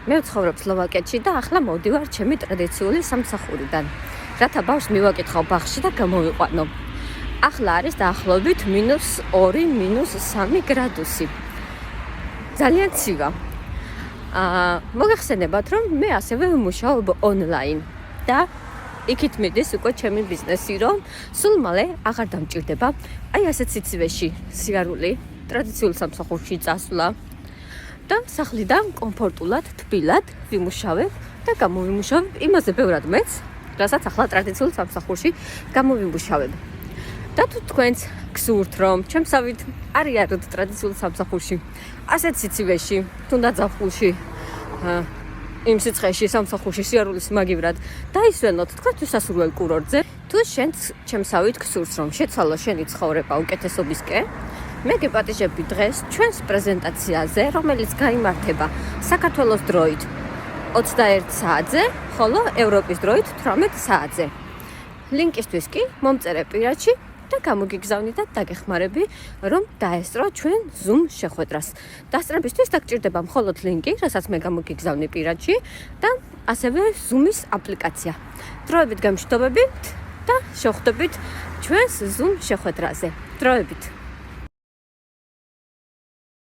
მე ვცხოვრობ სლოვაკეთში და ახლა მოვდივარ ჩემი ტრადიციული სამსახურიდან. რათა ბავშვს მივაკითხავ ბაღში და გამოვიყვანო. ახლა არის დაახლოებით -2, -3 გრადუსი. ძალიან ცივა. მოგახსენებათ, რომ მე ასევე ვმუშაობ ონლაინ და იქით მიდის უკვე ჩემი ბიზნესი, რომ სულ მალე აღარ დამჭირდება აი ასეთ სიცივეში სიარული ტრადიციულ სამსახურში წასვლა და სახლიდან კომფორტულად, თბილად ვიმუშავებ და გამოვიმუშავებ იმაზე ბევრად მეც, რასაც ახლა ტრადიციულ სამსახურში გამოვიმუშავებ. და თუ თქვენც გსურთ, რომ ჩემსავით არიაროთ ტრადიციულ სამსახურში, ასეთ სიცივეში, თუნდაც ზაფხულში, იმ სიცხეში სამსახურში სიარულის მაგივრად დაისვენოთ თქვენთვის სასურველ კურორტზე, თუ შენც ჩემსავით გსურს, რომ შეცვალო შენი ცხოვრება უკეთესობისკენ, მე გეპატიჟები დღეს ჩვენს პრეზენტაციაზე, რომელიც გაიმართება საქართველოს დროით 21 საათზე, ხოლო ევროპის დროით 18 საათზე. ლინკისთვის კი მომწერე პირადში და გამოგიგზავნით და დაგეხმარები, რომ დაესწრო ჩვენ Zoom შეხვედრას. დასწრებისთვის დაგჭირდება მხოლოდ ლინკი, რასაც მე გამოგიგზავნი პირადში და ასევე Zoom-ის აპლიკაცია. დროებით გამშვიდობებით და შევხვდებით ჩვენს Zoom შეხვედრაზე. დროებით.